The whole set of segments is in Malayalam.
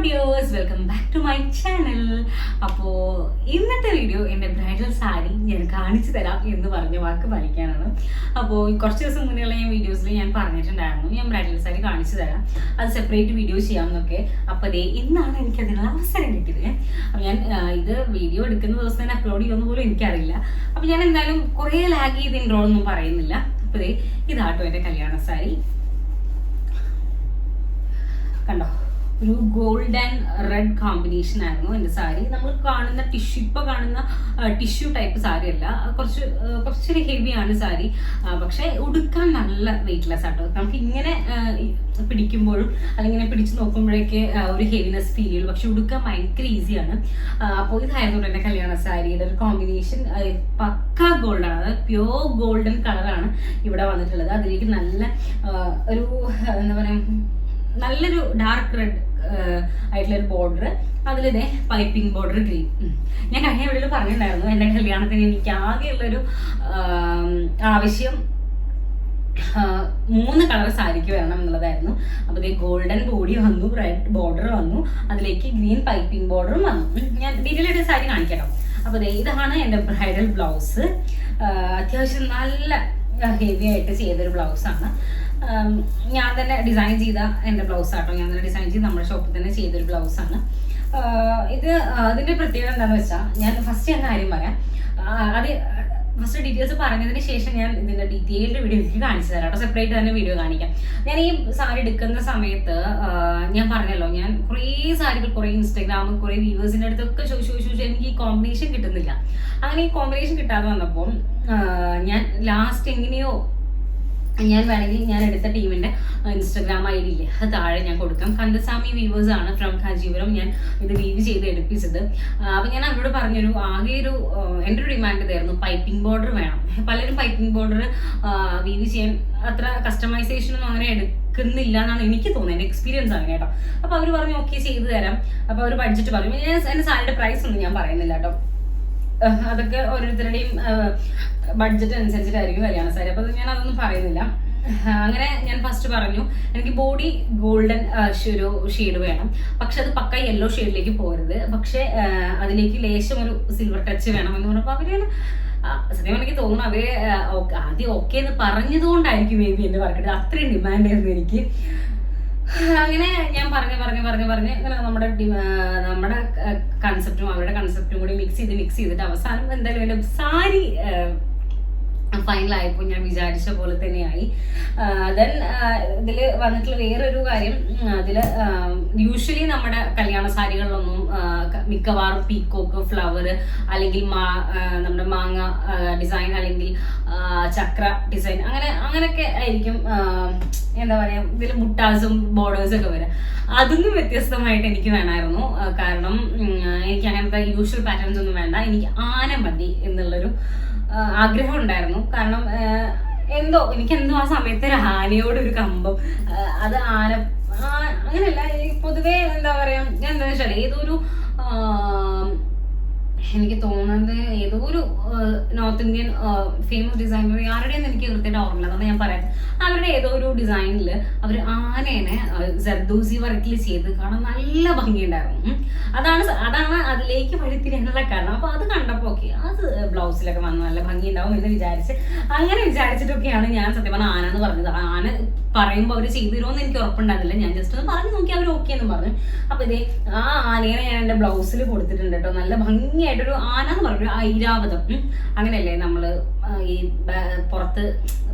Dears, welcome back to my channel. അപ്പോൾ ഇന്നത്തെ വീഡിയോ എൻ്റെ ബ്രൈഡൽ സാരി ഞാൻ കാണിച്ചു തരാം എന്ന് പറഞ്ഞ വാക്ക് പാലിക്കാനാണ്. അപ്പോൾ കുറച്ച് ദിവസം മുന്നേയുള്ള ഞാൻ വീഡിയോസിൽ ഞാൻ പറഞ്ഞിട്ടുണ്ടായിരുന്നു ഞാൻ ബ്രൈഡൽ സാരി കാണിച്ചു തരാം, അത് സെപ്പറേറ്റ് വീഡിയോ ചെയ്യാമെന്നൊക്കെ. അപ്പോൾ അതേ ഇന്നാണ് എനിക്ക് അതിനുള്ള അവസരം കിട്ടിയത്. അപ്പോൾ ഞാൻ ഇത് വീഡിയോ എടുക്കുന്ന ദിവസം തന്നെ അപ്ലോഡ് ചെയ്യുമെന്ന് പോലും എനിക്കറിയില്ല. അപ്പോൾ ഞാൻ എന്തായാലും കുറേ ലാഗ് ചെയ്ത് ഇൻട്രോ ഒന്നും പറയുന്നില്ല. അപ്പോൾ ദേ ഇതാട്ടോ എൻ്റെ കല്യാണ സാരി. കണ്ടോ, ഒരു ഗോൾഡ് ആൻഡ് റെഡ് കോമ്പിനേഷൻ ആയിരുന്നു എൻ്റെ സാരി. നമ്മൾ കാണുന്ന ഇപ്പോൾ കാണുന്ന ടിഷ്യൂ ടൈപ്പ് സാരി അല്ല, കുറച്ചൊരു ഹെവിയാണ് സാരി. പക്ഷെ ഉടുക്കാൻ നല്ല വെയിറ്റ്ലെസ് ആട്ടോ. നമുക്ക് ഇങ്ങനെ പിടിക്കുമ്പോഴും അല്ലെങ്കിൽ പിടിച്ചു നോക്കുമ്പോഴേക്ക് ഒരു ഹെവിനെസ് ഫീൽ ചെയ്യും, പക്ഷെ ഉടുക്കാൻ ഭയങ്കര ഈസിയാണ്. അപ്പോൾ ഇതായിരുന്നു എൻ്റെ കല്യാണ സാരിയുടെ ഒരു കോമ്പിനേഷൻ. പക്ക ഗോൾഡാണ്, അതായത് പ്യോർ ഗോൾഡൻ കളറാണ് ഇവിടെ വന്നിട്ടുള്ളത്. അതിലേക്ക് നല്ല ഒരു എന്താ പറയുക, നല്ലൊരു ഡാർക്ക് റെഡ് ആയിട്ടുള്ളൊരു ബോർഡർ, അതിലിതേ പൈപ്പിംഗ് ബോർഡർ ഗ്രീൻ. ഞാൻ കഴിഞ്ഞ വീട്ടിൽ പറഞ്ഞിട്ടുണ്ടായിരുന്നു എൻ്റെ കല്യാണത്തിന് എനിക്ക് ആകെയുള്ളൊരു ആവശ്യം 3 കളർ സാരിക്ക് വരണം എന്നുള്ളതായിരുന്നു. അപ്പോൾ ഇതേ ഗോൾഡൻ ബോഡി വന്നു, റെഡ് ബോർഡർ വന്നു, അതിലേക്ക് ഗ്രീൻ പൈപ്പിംഗ് ബോർഡറും വന്നു. ഞാൻ ഡീറ്റെയിൽ ആയിട്ട് സാരി കാണിക്കാം. അപ്പോൾ ഇതാണ് എൻ്റെ ബ്രൈഡൽ ബ്ലൗസ്. അത്യാവശ്യം നല്ല ഹെവി ആയിട്ട് ചെയ്തൊരു ബ്ലൗസാണ്. ഞാൻ തന്നെ ഡിസൈൻ ചെയ്ത എൻ്റെ ബ്ലൗസ് ആട്ടോ. ഞാൻ തന്നെ ഡിസൈൻ ചെയ്ത് നമ്മുടെ ഷോപ്പിൽ തന്നെ ചെയ്തൊരു ബ്ലൗസാണ് ഇത്. അതിൻ്റെ പ്രത്യേകത എന്താണെന്ന് വെച്ചാൽ, ഞാൻ ഫസ്റ്റ് കാര്യം പറയാം. ഫസ്റ്റ് ഡീറ്റെയിൽസ് പറഞ്ഞതിന് ശേഷം ഞാൻ ഇതിൻ്റെ ഡീറ്റെയിൽഡ് വീഡിയോ എനിക്ക് കാണിച്ചു തരാം കേട്ടോ. സെപ്പറേറ്റ് തന്നെ വീഡിയോ കാണിക്കാം. ഞാൻ ഈ സാരി എടുക്കുന്ന സമയത്ത് ഞാൻ പറഞ്ഞല്ലോ, ഞാൻ കുറേ സാരികൾ, കുറേ ഇൻസ്റ്റാഗ്രാമും കുറേ വ്യൂവേഴ്സിൻ്റെ അടുത്തൊക്കെ ചോദിച്ചു എനിക്ക് ഈ കോമ്പിനേഷൻ കിട്ടുന്നില്ല. അങ്ങനെ ഈ കോമ്പിനേഷൻ കിട്ടാതെ വന്നപ്പോൾ ഞാൻ ലാസ്റ്റ് എങ്ങനെയോ ഞാൻ വേണമെങ്കിൽ ഞാൻ എടുത്ത ടീമിൻ്റെ ഇൻസ്റ്റാഗ്രാം ഐ ഡി ഇല്ലേ, അത് താഴെ ഞാൻ കൊടുക്കാം. കന്ദസ്വാമി വീവേഴ്സ് ആണ് ഫ്രം കാഞ്ചീപുരം ഞാൻ ഇത് വീവ് ചെയ്ത് എടുപ്പിച്ചത്. അപ്പം ഞാൻ അവരോട് പറഞ്ഞൊരു എൻ്റെ ഒരു ഡിമാൻഡ് ഇതായിരുന്നു, പൈപ്പിംഗ് ബോർഡർ വേണം. പലരും പൈപ്പിംഗ് ബോർഡർ വീവ് ചെയ്യാൻ അത്ര കസ്റ്റമൈസേഷനൊന്നും അങ്ങനെ എടുക്കുന്നില്ല എന്നാണ് എനിക്ക് തോന്നുന്നത്, എൻ്റെ എക്സ്പീരിയൻസ് ആണ് കേട്ടോ. അപ്പോൾ അവർ പറഞ്ഞു ഓക്കെ ചെയ്തു തരാം. അപ്പോൾ അവർ ബഡ്ജറ്റ് പറഞ്ഞു. എൻ്റെ സാരിയുടെ പ്രൈസ് ഒന്നും ഞാൻ പറയുന്നില്ല കേട്ടോ, അതൊക്കെ ഓരോരുത്തരുടെയും ബഡ്ജറ്റ് അനുസരിച്ചിട്ടായിരിക്കും കല്യാണ സാരി. അപ്പോൾ ഞാൻ അതൊന്നും പറയുന്നില്ല. അങ്ങനെ ഞാൻ ഫസ്റ്റ് പറഞ്ഞു എനിക്ക് ബോഡി ഗോൾഡൻ ഒരു ഷെയ്ഡ് വേണം, പക്ഷെ അത് പക്ക യെല്ലോ ഷെയ്ഡിലേക്ക് പോരുത്, പക്ഷെ അതിലേക്ക് ലേശം ഒരു സിൽവർ ടച്ച് വേണം എന്ന് പറഞ്ഞപ്പോൾ അവര് സത്യം എനിക്ക് തോന്നുന്നു അവര് ആദ്യം ഓക്കെ എന്ന് പറഞ്ഞതുകൊണ്ടായിരിക്കും മേ ബി എൻ്റെ വർക്കിട്ട് അത്രയും ഡിമാൻഡ് ആയിരുന്നു എനിക്ക്. അങ്ങനെ ഞാൻ പറഞ്ഞ് അങ്ങനെ നമ്മുടെ കൺസെപ്റ്റും അവരുടെ കൺസെപ്റ്റും കൂടി മിക്സ് ചെയ്തിട്ട് അവസാനം എന്തായാലും എൻ്റെ സാരി ഫൈനലായപ്പോൾ ഞാൻ വിചാരിച്ച പോലെ തന്നെയായി. ദെൻ ഇതിൽ വന്നിട്ടുള്ള വേറൊരു കാര്യം, അതിൽ യൂഷ്വലി നമ്മുടെ കല്യാണ സാരികളിലൊന്നും മിക്കവാറും പീക്കോക്ക്, ഫ്ലവർ, അല്ലെങ്കിൽ നമ്മുടെ മാങ്ങ ഡിസൈൻ, അല്ലെങ്കിൽ ചക്ര ഡിസൈൻ, അങ്ങനെയൊക്കെ ആയിരിക്കും എന്താ പറയുക, ഇതിൽ മുട്ടാസും ബോർഡേഴ്സും ഒക്കെ വരാം. അതൊന്നും വ്യത്യസ്തമായിട്ട് എനിക്ക് വേണമായിരുന്നു. കാരണം എനിക്ക് അങ്ങനത്തെ യൂഷ്വൽ പാറ്റേൺസ് ഒന്നും വേണ്ട, എനിക്ക് ആന മതി എന്നുള്ളൊരു ആഗ്രഹം ഉണ്ടായിരുന്നു. കാരണം എനിക്കെന്തോ ആ സമയത്ത് ഒരു ആനയോട് ഒരു കമ്പം. അത് അങ്ങനെയല്ല, പൊതുവേ എന്താ പറയാ, ഞാൻ എന്താ വെച്ചാൽ ഏതൊരു എനിക്ക് തോന്നുന്നത് ഏതോ ഒരു നോർത്ത് ഇന്ത്യൻ ഫേമസ് ഡിസൈനർ, ആരുടെയെന്ന് എനിക്ക് കൃത്യമായിട്ട് ഓർമ്മയില്ല, അതാണ് ഞാൻ പറയാം. അവരുടെ ഏതോ ഒരു ഡിസൈനിൽ അവർ ആനേനെ ജർദോസി വർക്കിൽ ചെയ്ത് കാണാൻ നല്ല ഭംഗിയുണ്ടായിരുന്നു. അതാണ് അതിലേക്ക് വഴിത്തിരിയാനുള്ള കാരണം. അപ്പോൾ അത് കണ്ടപ്പോൾ ഓക്കെ, അത് ബ്ലൗസിലൊക്കെ വന്ന് നല്ല ഭംഗിയുണ്ടാവും എന്ന് അങ്ങനെ വിചാരിച്ചിട്ടൊക്കെയാണ് ഞാൻ സത്യം പറഞ്ഞാൽ ആന എന്ന് പറഞ്ഞത്. ആന പറയുമ്പോൾ അവർ ചെയ്തു തരുമോ എന്ന് എനിക്ക് ഉറപ്പുണ്ടായിരുന്നില്ല. ഞാൻ ജസ്റ്റ് ഒന്ന് പറഞ്ഞു നോക്കി, അവർ ഓക്കെ എന്ന് പറഞ്ഞു. അപ്പോൾ ഇതേ ആ ആനേനെ ഞാൻ എൻ്റെ ബ്ലൗസിൽ കൊടുത്തിട്ടുണ്ട് കേട്ടോ. നല്ല ഭംഗിയായിട്ടൊരു ആന എന്ന് പറഞ്ഞൊരു ഐരാവതം, അങ്ങനെയല്ലേ നമ്മൾ ഈ പുറത്ത്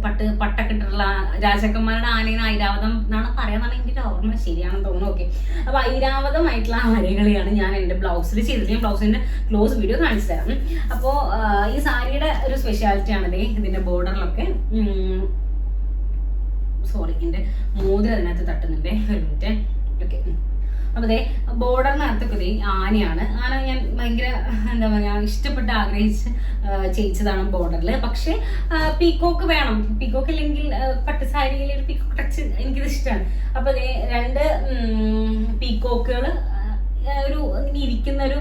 പട്ടൊക്കെ ഇട്ടിട്ടുള്ള രാജാക്കന്മാരുടെ ആനേനെ ഐരാവതം എന്നാണ് പറയാന്നാണ് എൻ്റെ ഓർമ്മ, ശരിയാണെന്ന് തോന്നുന്നു. ഓക്കെ, അപ്പോൾ ഐരാവതമായിട്ടുള്ള ആനകളെയാണ് ഞാൻ എൻ്റെ ബ്ലൗസിൽ ചെയ്തത്. ഞാൻ ബ്ലൗസിൻ്റെ ക്ലോസ് വീഡിയോ കാണിച്ചു തരാം. അപ്പോൾ ഈ സാരിയുടെ ഒരു സ്പെഷ്യാലിറ്റി ആണിതേ, ഇതിൻ്റെ ബോർഡറിലൊക്കെ സോറി എൻ്റെ മോതിരം അതിനകത്ത് തട്ടുന്നുണ്ടേ, ഒരു മിനിറ്റ്. ഓക്കെ, അപ്പോൾ അതേ ബോർഡറിനകത്തൊക്കെ ആനയാണ്. ആന ഞാൻ ഭയങ്കര എന്താ പറയുക ഇഷ്ടപ്പെട്ട് ആഗ്രഹിച്ച് ചെയ്യിച്ചതാണ് ബോർഡറിൽ. പക്ഷേ പീക്കോക്ക് വേണം, പീക്കോക്ക് ഇല്ലെങ്കിൽ പട്ടുസാരിയിൽ ഒരു പീക്കോക്ക് ടച്ച് എനിക്കിത് ഇഷ്ടമാണ്. അപ്പോൾ അതേ 2 പീക്കോക്കുകൾ ഒരു ഇരിക്കുന്ന ഒരു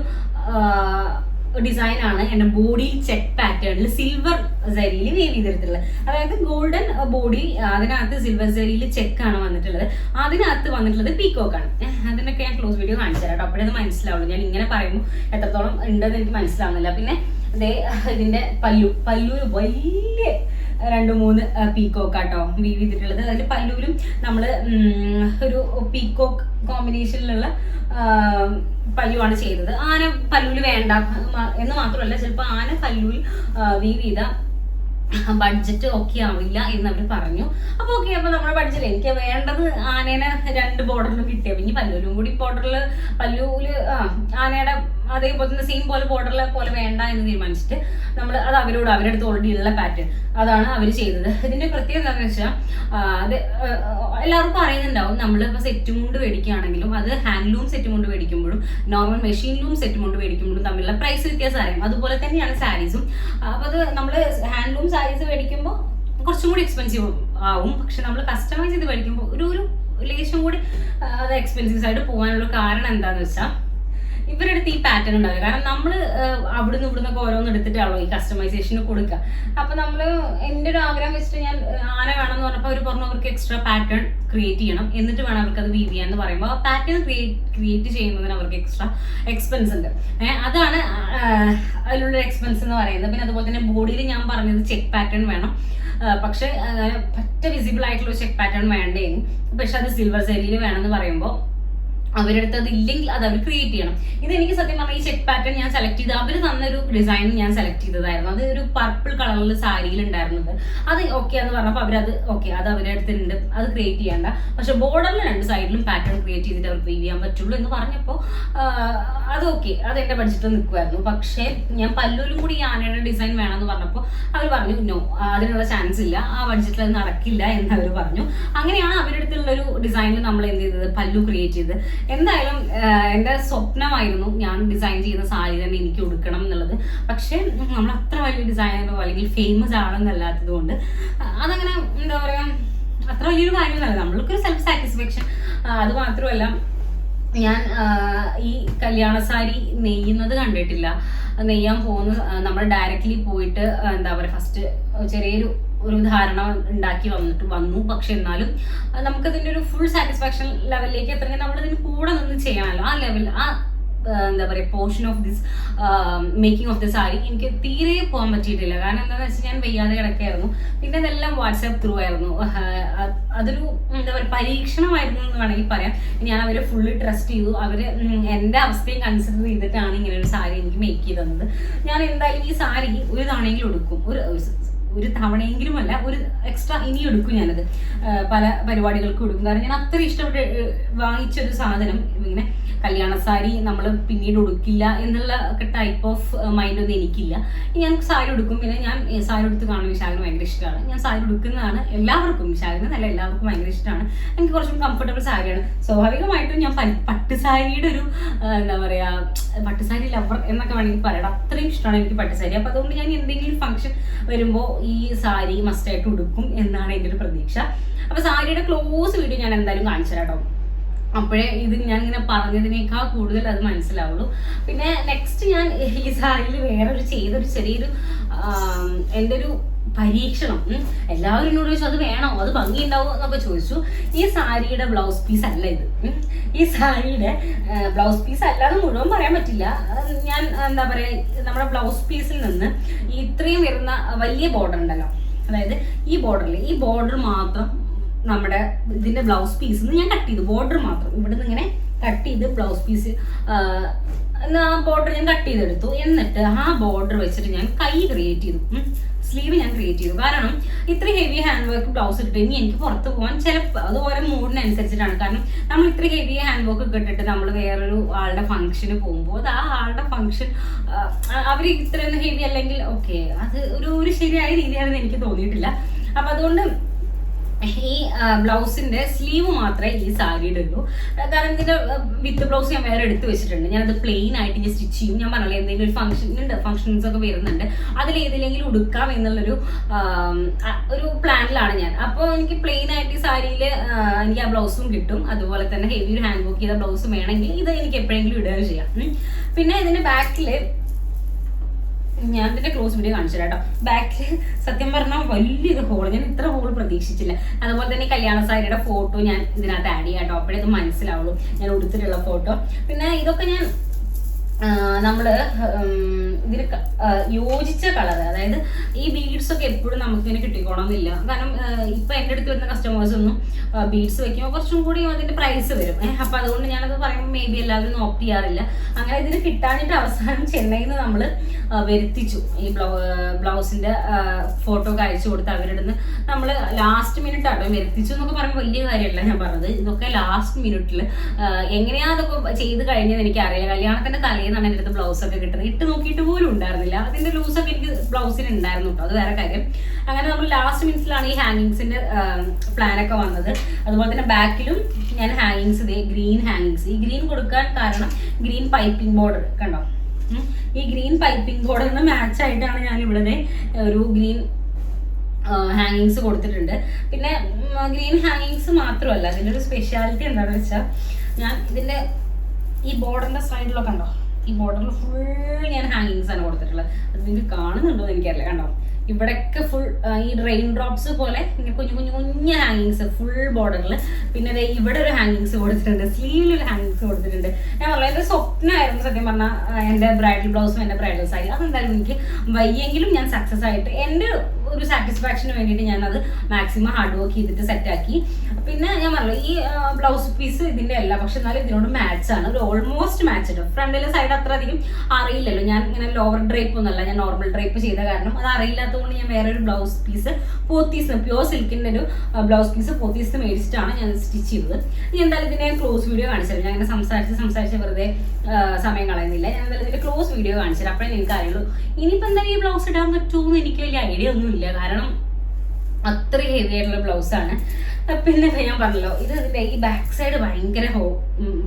ഡിസൈനാണ് എൻ്റെ ബോഡി ചെക്ക് പാറ്റേണിൽ സിൽവർ സരിയിൽ വേവ് ചെയ്തെടുത്തിട്ടുള്ളത്. അതായത് ഗോൾഡൻ ബോഡി, അതിനകത്ത് സിൽവർ സരിയിൽ ചെക്കാണ് വന്നിട്ടുള്ളത്. അതിനകത്ത് വന്നിട്ടുള്ളത് പീക്കോക്കാണ്. അതിനൊക്കെ ഞാൻ ക്ലോസ് വീഡിയോ കാണിച്ചു തരാം കേട്ടോ, അപ്പോഴേ അത് മനസ്സിലാവുള്ളൂ. ഞാൻ ഇങ്ങനെ പറയുമ്പോൾ എത്രത്തോളം ഉണ്ടെന്ന് എനിക്ക് മനസ്സിലാവുന്നില്ല. പിന്നെ അതേ ഇതിന്റെ പല്ലു വലിയ 2-3 പീക്കോക്കാട്ടോ വീവ് ചെയ്തിട്ടുള്ളത്. അതിൽ പല്ലുവിലും നമ്മൾ ഒരു പീക്കോക്ക് കോമ്പിനേഷനിലുള്ള പല്ലുവാണ് ചെയ്തത്. ആന പല്ലുവിൽ വേണ്ട എന്ന് മാത്രമല്ല, ചിലപ്പോൾ ആന പല്ലുവിൽ വീവ് ചെയ്ത ബഡ്ജറ്റ് ഓക്കെ ആവില്ല എന്ന് അവർ പറഞ്ഞു. അപ്പോൾ ഓക്കെ, അപ്പോൾ നമ്മുടെ ബഡ്ജറ്റ് എനിക്ക് വേണ്ടത് ആനേനെ 2 ബോർഡറിലും കിട്ടിയത്. ഇനി പല്ലുവിലും കൂടി ബോർഡറിൽ പല്ലുവിൽ ആനയുടെ അതേപോലെ തന്നെ സെയിം പോലെ ബോർഡറിലെ പോലെ വേണ്ട എന്ന് തീരുമാനിച്ചിട്ട് നമ്മൾ അത് അവരുടെ അടുത്ത് ഓൾറെഡി ഉള്ള പാറ്റേൺ അതാണ് അവർ ചെയ്തത്. ഇതിന്റെ പ്രത്യേകത എന്താണെന്ന് വെച്ചാൽ അത് എല്ലാവർക്കും അറിയുന്നുണ്ടാവും, നമ്മളിപ്പോൾ സെറ്റ് മുണ്ട് മേടിക്കുകയാണെങ്കിലും അത് ഹാൻഡ്ലൂം സെറ്റ് മുണ്ട് മേടിക്കുമ്പോഴും നോർമൽ മെഷീൻ ലൂം സെറ്റ് മുണ്ട് മേടിക്കുമ്പോഴും തമ്മിലുള്ള പ്രൈസ് വ്യത്യാസം അറിയാം. അതുപോലെ തന്നെയാണ് സാരീസും. അപ്പോൾ അത് നമ്മൾ ഹാൻഡ്ലൂം സാരീസ് മേടിക്കുമ്പോൾ കുറച്ചും കൂടി എക്സ്പെൻസീവ് ആവും. പക്ഷെ നമ്മൾ കസ്റ്റമൈസ് ചെയ്ത് മേടിക്കുമ്പോൾ ഒരു ലേശം കൂടി അത് എക്സ്പെൻസീവ് ആയിട്ട് പോകാനുള്ള കാരണം എന്താണെന്ന് വെച്ചാൽ ഇവരുടെ അടുത്ത് ഈ പാറ്റേൺ ഉണ്ടാവില്ല. കാരണം നമ്മൾ അവിടുന്ന് ഇവിടുന്നൊക്കെ ഓരോന്ന് എടുത്തിട്ടാണല്ലോ ഈ കസ്റ്റമൈസേഷന് കൊടുക്കുക. അപ്പൊ എൻ്റെ ഒരു ആഗ്രഹം വെച്ചിട്ട് ഞാൻ ആന വേണമെന്ന് പറഞ്ഞപ്പോൾ അവർ പറഞ്ഞു അവർക്ക് എക്സ്ട്രാ പാറ്റേൺ ക്രിയേറ്റ് ചെയ്യണം, എന്നിട്ട് വേണം അവർക്ക് അത് വീവ് ചെയ്യാന്ന് പറയുമ്പോൾ ആ പാറ്റേൺ ക്രിയേറ്റ് ചെയ്യുന്നതിന് അവർക്ക് എക്സ്ട്രാ എക്സ്പെൻസ് ഉണ്ട്. അതാണ് അതിലുള്ള എക്സ്പെൻസ് എന്ന് പറയുന്നത്. പിന്നെ അതുപോലെ തന്നെ ബോഡിയിൽ ഞാൻ പറഞ്ഞത് ചെക്ക് പാറ്റേൺ വേണം, പക്ഷെ പറ്റ വിസിബിൾ ആയിട്ടുള്ള ചെക്ക് പാറ്റേൺ വേണ്ടേനും. പക്ഷെ അത് സിൽവർ സെരിയിൽ വേണമെന്ന് പറയുമ്പോൾ അവരടുത്ത് അത് ഇല്ലെങ്കിൽ അത് അവർ ക്രിയേറ്റ് ചെയ്യണം. ഇതെനിക്ക് സത്യം പറഞ്ഞാൽ ഈ ചെക്ക് പാറ്റേൺ ഞാൻ സെലക്ട് ചെയ്ത് അവർ തന്നൊരു ഡിസൈൻ ഞാൻ സെലക്ട് ചെയ്തതായിരുന്നു. അത് ഒരു പർപ്പിൾ കളറിൽ സാരിയിൽ ഉണ്ടായിരുന്നത്. അത് ഓക്കെ എന്ന് പറഞ്ഞപ്പോൾ അവരത് ഓക്കെ, അത് അവരുടെ അടുത്തുണ്ട്, അത് ക്രിയേറ്റ് ചെയ്യേണ്ട, പക്ഷെ ബോർഡറിൽ 2 സൈഡിലും പാറ്റേൺ ക്രിയേറ്റ് ചെയ്തിട്ട് അവർക്ക് വീവ് ചെയ്യാൻ പറ്റുള്ളൂ എന്ന് പറഞ്ഞപ്പോൾ അത് ഓക്കെ, അത് എൻ്റെ ബഡ്ജറ്റ് നിൽക്കുമായിരുന്നു. പക്ഷേ ഞാൻ പല്ലുവിലും കൂടി ഈ ആനയുടെ ഡിസൈൻ വേണമെന്ന് പറഞ്ഞപ്പോൾ അവർ പറഞ്ഞു നോ, അതിനുള്ള ചാൻസ് ഇല്ല, ആ ബഡ്ജറ്റിൽ അത് നടക്കില്ല എന്ന് അവർ പറഞ്ഞു. അങ്ങനെയാണ് അവരുടെ അടുത്തുള്ളൊരു ഡിസൈനിൽ നമ്മൾ എന്ത് ചെയ്തത്, പല്ലു ക്രിയേറ്റ് ചെയ്ത്. എന്തായാലും എൻ്റെ സ്വപ്നമായിരുന്നു ഞാൻ ഡിസൈൻ ചെയ്യുന്ന സാരി തന്നെ എനിക്ക് ഉടുക്കണം എന്നുള്ളത്. പക്ഷെ നമ്മൾ അത്ര വലിയ ഡിസൈനറോ അല്ലെങ്കിൽ ഫേമസ് ആണെന്നല്ലാത്തത് കൊണ്ട് അതങ്ങനെ എന്താ പറയാ, അത്ര വലിയൊരു കാര്യമൊന്നുമല്ല. നമ്മൾക്കൊരു സെൽഫ് സാറ്റിസ്ഫാക്ഷൻ. അത് മാത്രമല്ല, ഞാൻ ഈ കല്യാണ സാരി നെയ്യുന്നത് കണ്ടിട്ടില്ല. നെയ്യാൻ പോകുന്ന നമ്മൾ ഡയറക്റ്റ്ലി പോയിട്ട് എന്താ പറയുക, ഫസ്റ്റ് ചെറിയൊരു ധാരണ ഉണ്ടാക്കി വന്നു. പക്ഷെ എന്നാലും നമുക്കതിൻ്റെ ഒരു ഫുൾ സാറ്റിസ്ഫാക്ഷൻ ലെവലിലേക്ക് എത്തണമെങ്കിൽ നമ്മളിതിന് കൂടെ നിന്ന് ചെയ്യണമല്ലോ. ആ ലെവൽ, ആ എന്താ പറയുക portion of this making of the sari എനിക്ക് തീരെ പോകാൻ പറ്റിയിട്ടില്ല. കാരണം എന്താണെന്ന് വെച്ചാൽ ഞാൻ വയ്യാതെ കിടക്കായിരുന്നു. പിന്നെ അതെല്ലാം വാട്സാപ്പ് ത്രൂ ആയിരുന്നു. അതൊരു എന്താ പറയുക പരീക്ഷണമായിരുന്നു എന്ന് വേണമെങ്കിൽ പറയാം. ഞാൻ അവരെ ഫുള്ള് ട്രസ്റ്റ് ചെയ്തു. അവർ എൻ്റെ അവസ്ഥയും കൺസിഡർ ചെയ്തിട്ടാണ് ഇങ്ങനെ ഒരു സാരി എനിക്ക് മേക്ക് ചെയ്ത് തന്നത്. ഞാൻ എന്തായാലും ഈ സാരി ഒരു തവണയെങ്കിലും എടുക്കും, ഒരു തവണയെങ്കിലും അല്ല, ഒരു എക്സ്ട്രാ ഇനി എടുക്കും ഞാനത്. പല പരിപാടികൾക്കും എടുക്കും. കാരണം ഞാൻ അത്ര ഇഷ്ടപ്പെട്ട് വാങ്ങിച്ചൊരു സാധനം ഇങ്ങനെ കല്യാണ സാരി നമ്മൾ പിന്നീട് ഉടുക്കില്ല എന്നുള്ള ടൈപ്പ് ഓഫ് മൈൻഡ് ഒന്നും എനിക്കില്ല. ഞാൻ സാരി ഉടുക്കും. പിന്നെ ഞാൻ സാരി ഉടുത്ത് കാണുന്ന വിശാലിന് ഭയങ്കര ഇഷ്ടമാണ്. ഞാൻ സാരി ഉടുക്കുന്നതാണ് എല്ലാവർക്കും, വിശാലിന് നല്ല എല്ലാവർക്കും ഭയങ്കര ഇഷ്ടമാണ്. എനിക്ക് കുറച്ചും കംഫർട്ടബിൾ സാരിയാണ്. സ്വാഭാവികമായിട്ടും ഞാൻ പട്ടുസാരിയുടെ ഒരു എന്താ പറയാ, പട്ടുസാരി ലവർ എന്നൊക്കെ വേണമെങ്കിൽ പറയണം. അത്രയും ഇഷ്ടമാണ് എനിക്ക് പട്ടുസാരി. അപ്പൊ അതുകൊണ്ട് ഞാൻ എന്തെങ്കിലും ഫംഗ്ഷൻ വരുമ്പോൾ ഈ സാരി മസ്റ്റായിട്ട് ഉടുക്കും എന്നാണ് എൻ്റെ ഒരു പ്രതീക്ഷ. അപ്പൊ സാരിയുടെ ക്ലോസ് വീഡിയോ ഞാൻ എന്തായാലും കാണിച്ചു തരാം കേട്ടോ. അപ്പോഴേ ഇത് ഞാൻ ഇങ്ങനെ പറഞ്ഞതിനേക്കാൾ കൂടുതൽ അത് മനസ്സിലാവുള്ളൂ. പിന്നെ നെക്സ്റ്റ് ഞാൻ ഈ സാരിയിൽ വേറൊരു ചെയ്തൊരു ചെറിയൊരു എൻ്റെ ഒരു പരീക്ഷണം. എല്ലാവരും എന്നോട് ചോദിച്ചു അത് വേണോ, അത് ഭംഗിയുണ്ടാവും എന്നൊക്കെ ചോദിച്ചു. ഈ സാരിയുടെ ബ്ലൗസ് പീസ് അല്ല ഇത്. ഈ സാരിയുടെ ബ്ലൗസ് പീസ് അല്ലാതെ മുഴുവൻ പറയാൻ പറ്റില്ല. ഞാൻ എന്താ പറയാ, നമ്മുടെ ബ്ലൗസ് പീസിൽ നിന്ന് ഇത്രയും വരുന്ന വലിയ ബോർഡർ ഉണ്ടല്ലോ, അതായത് ഈ ബോർഡർ മാത്രം നമ്മുടെ ഇതിന്റെ ബ്ലൗസ് പീസ് ഞാൻ കട്ട് ചെയ്തു. ബോർഡർ മാത്രം ഇവിടുന്ന് ഇങ്ങനെ കട്ട് ചെയ്ത് ബ്ലൗസ് പീസ് ബോർഡർ ഞാൻ കട്ട് ചെയ്തെടുത്തു. എന്നിട്ട് ആ ബോർഡർ വെച്ചിട്ട് ഞാൻ കൈ ക്രിയേറ്റ് ചെയ്തു, സ്ലീവ് ഞാൻ ക്രിയേറ്റ് ചെയ്തു. കാരണം ഇത്ര ഹെവി ഹാൻഡ് വർക്ക് ബ്ലൗസ് ഇട്ടിട്ട് ഇനി എനിക്ക് പുറത്ത് പോകാൻ ചിലപ്പോൾ അത് ഓരോ മൂഡിനനുസരിച്ചിട്ടാണ്. കാരണം നമ്മൾ ഇത്ര ഹെവി ഹാൻഡ് വർക്ക് ഒക്കെ ഇട്ടിട്ട് നമ്മൾ വേറൊരു ആളുടെ ഫംഗ്ഷന് പോകുമ്പോൾ അത് ആ ആളുടെ ഫംഗ്ഷൻ അവർ ഇത്രയൊന്നും ഹെവി അല്ലെങ്കിൽ ഓക്കെ, അത് ഒരു ശരിയായ രീതിയാണെന്ന് എനിക്ക് തോന്നിയിട്ടില്ല. അപ്പൊ അതുകൊണ്ട് ഈ ബ്ലൗസിന്റെ സ്ലീവ് മാത്രമേ ഈ സാരിയുടെ ഉള്ളൂ. കാരണം ഇതിന്റെ വിത്ത് ബ്ലൗസ് ഞാൻ വേറെ എടുത്ത് വെച്ചിട്ടുണ്ട്. ഞാനത് പ്ലെയിൻ ആയിട്ട് ഞാൻ സ്റ്റിച്ച് ചെയ്യും. ഞാൻ പറഞ്ഞില്ല എന്തെങ്കിലും ഒരു ഫംഗ്ഷൻസ് ഒക്കെ വരുന്നുണ്ട്, അതിലേതിലെങ്കിലും ഉടുക്കാം എന്നുള്ളൊരു പ്ലാനിലാണ് ഞാൻ. അപ്പോൾ എനിക്ക് പ്ലെയിൻ ആയിട്ട് ഈ സാരിയിൽ എനിക്ക് ആ ബ്ലൗസും കിട്ടും. അതുപോലെ തന്നെ ഹെവി ഒരു ഹാൻഡ് വർക്ക് ചെയ്ത ബ്ലൗസ് വേണമെങ്കിൽ ഇത് എനിക്ക് എപ്പോഴെങ്കിലും ഇടുകയും ചെയ്യാം. പിന്നെ ഇതിന്റെ ബാക്കിൽ ഞാൻ ഇതിന്റെ ക്ലോസ് വീഡിയോ കാണിച്ചു കേട്ടോ. ബാക്കിൽ സത്യം പറഞ്ഞാൽ വലിയൊരു ഹോള്, ഞാൻ ഇത്ര ഹോള് പ്രതീക്ഷിച്ചില്ല. അതുപോലെ തന്നെ കല്യാണ സാരിയുടെ ഫോട്ടോ ഞാൻ ഇതിനകത്ത് ആഡ് ചെയ്യാം കേട്ടോ, അപ്പോഴേ ഇത് മനസ്സിലാവുള്ളൂ ഞാൻ ഉടുത്തിട്ടുള്ള ഫോട്ടോ. പിന്നെ ഇതൊക്കെ ഞാൻ നമ്മള് ഇതിന് യോജിച്ച കളർ, അതായത് ഈ ബീഡ്സ് ഒക്കെ എപ്പോഴും നമുക്കിങ്ങനെ കിട്ടിക്കോണമെന്നില്ല. കാരണം ഇപ്പൊ എൻ്റെ അടുത്ത് വരുന്ന കസ്റ്റമേഴ്സ് ഒന്നും ബീഡ്സ് വെക്കുമ്പോൾ കുറച്ചും കൂടി അതിന്റെ പ്രൈസ് വരും. അപ്പൊ അതുകൊണ്ട് ഞാനത് പറയുമ്പോൾ മേ ബി എല്ലാവരും ഓപ്റ്റ് ചെയ്യാറില്ല. അങ്ങനെ ഇതിന് കിട്ടാനിട്ട് അവസാനം ചെന്നൈയിൽ നിന്ന് നമ്മള് വരുത്തിച്ചു. ഈ ബ്ലൗസിന്റെ ഫോട്ടോ ഒക്കെ അയച്ചു കൊടുത്ത് അവരുടെ നിന്ന് നമ്മൾ ലാസ്റ്റ് മിനിറ്റ് ആട്ടോ വരുത്തിച്ചു എന്നൊക്കെ പറയുമ്പോൾ വലിയ കാര്യമല്ല ഞാൻ പറഞ്ഞത്. ഇതൊക്കെ ലാസ്റ്റ് മിനിറ്റിൽ എങ്ങനെയാ അതൊക്കെ ചെയ്ത് കഴിഞ്ഞത് എനിക്കറിയില്ല. കല്യാണത്തിന്റെ തലേന്നാണ് എൻ്റെ അടുത്ത് ബ്ലൗസ് ഒക്കെ കിട്ടുന്നത്. ഇട്ട് നോക്കിയിട്ട് പോലും ഉണ്ടായിരുന്നില്ല. അതിന്റെ ലൂസൊക്കെ എനിക്ക് ബ്ലൗസിന് ഉണ്ടായിരുന്നു കേട്ടോ, അത് വേറെ കാര്യം. അങ്ങനെ നമ്മൾ ലാസ്റ്റ് മിനിറ്റിലാണ് ഈ ഹാങ്ങിങ്സിന്റെ പ്ലാനൊക്കെ വന്നത്. അതുപോലെ തന്നെ ബാക്കിലും ഞാൻ ഹാങ്ങിങ്സ്, ഗ്രീൻ ഹാങ്ങിങ്സ്, ഈ ഗ്രീൻ കൊടുക്കാൻ കാരണം ഗ്രീൻ പൈപ്പിംഗ് ബോർഡർ കണ്ടോ, ഈ ഗ്രീൻ പൈപ്പിംഗ് ബോർഡറിന് മാച്ച് ആയിട്ടാണ് ഞാൻ ഇവിടെ ഒരു ഗ്രീൻ ഹാങ്ങിങ്സ് കൊടുത്തിട്ടുണ്ട്. പിന്നെ ഗ്രീൻ ഹാങ്ങിങ്സ് മാത്രമല്ല, അതിൻ്റെ ഒരു സ്പെഷ്യാലിറ്റി എന്താണെന്ന് വെച്ചാൽ ഞാൻ ഇതിന്റെ ഈ ബോർഡറിന്റെ സൈഡിലൊക്കെ കണ്ടോ, ഈ ബോർഡറിൽ ഫുൾ ഞാൻ ഹാങ്ങിങ്സ് ആണ് കൊടുത്തിട്ടുള്ളത്. അത് നിങ്ങൾക്ക് കാണുന്നുണ്ടോ എന്ന് എനിക്കറിയില്ല. കണ്ടോ ഇവിടെയൊക്കെ ഫുൾ ഈ റെയിൻ ഡ്രോപ്സ് പോലെ ഇങ്ങനെ കുഞ്ഞു കുഞ്ഞു കുഞ്ഞു ഹാങ്ങിങ്സ് ഫുൾ ബോർഡറിൽ. പിന്നെ ഇവിടെ ഒരു ഹാങ്ങിങ്സ് കൊടുത്തിട്ടുണ്ട്, സ്ലീവിൽ ഒരു ഹാങ്ങിങ്സ് കൊടുത്തിട്ടുണ്ട്. ഞാൻ വളരെ എൻ്റെ സ്വപ്നമായിരുന്നു സത്യം പറഞ്ഞാൽ എൻ്റെ ബ്രൈഡൽ ബ്ലൗസും എൻ്റെ ബ്രൈഡൽ സാരി. അതെന്തായാലും എനിക്ക് വയ്യെങ്കിലും ഞാൻ സക്സസ് ആയിട്ട് എൻ്റെ ഒരു സാറ്റിസ്ഫാക്ഷന് വേണ്ടിയിട്ട് ഞാനത് മാക്സിമം ഹാർഡ് വർക്ക് ചെയ്തിട്ട് സെറ്റാക്കി. പിന്നെ ഞാൻ പറഞ്ഞു ഈ ബ്ലൗസ് പീസ് ഇതിന്റെ അല്ല, പക്ഷെ എന്നാലും ഇതിനോട് മാച്ച് ആണ്, ഒരു ഓൾമോസ്റ്റ് മാച്ച് ഉണ്ട്. ഫ്രണ്ടിലെ സൈഡ് അത്ര അധികം അറിയില്ലല്ലോ, ഞാൻ ഇങ്ങനെ ലോവർ ഡ്രേപ്പ് ഒന്നുമല്ല, ഞാൻ നോർമൽ ഡ്രേപ്പ് ചെയ്ത കാരണം അത് അറിയില്ലാത്തതുകൊണ്ട് ഞാൻ വേറെ ഒരു ബ്ലൗസ് പീസ് പോത്തീസ്, പ്യോർ സിൽക്കിന്റെ ഒരു ബ്ലൗസ് പീസ് പോത്തീസ് മേടിച്ചിട്ടാണ് ഞാൻ സ്റ്റിച്ച് ചെയ്തത്. ഇനി എന്തായാലും ഇതിന്റെ ക്ലോസ് വീഡിയോ കാണിച്ചത്, ഞാൻ ഇങ്ങനെ സംസാരിച്ച് വെറുതെ സമയം കളയുന്നില്ല. ഞാൻ എന്തായാലും ഇതിന്റെ ക്ലോസ് വീഡിയോ കാണിച്ചത്, അപ്പോഴേ എനിക്ക് അറിയുള്ളൂ. ഇനിയിപ്പോൾ എന്തായാലും ഈ ബ്ലൗസ് ഇടാൻ പറ്റുമെന്ന് എനിക്ക് വലിയ ഐഡിയ ഒന്നും ഇല്ല, കാരണം അത്ര ഹെവി ആയിട്ടുള്ള ബ്ലൗസാണ്. പിന്നെ ഞാൻ പറഞ്ഞല്ലോ, ഇതിന്റെ ഈ ബാക്ക് സൈഡ് ഭയങ്കര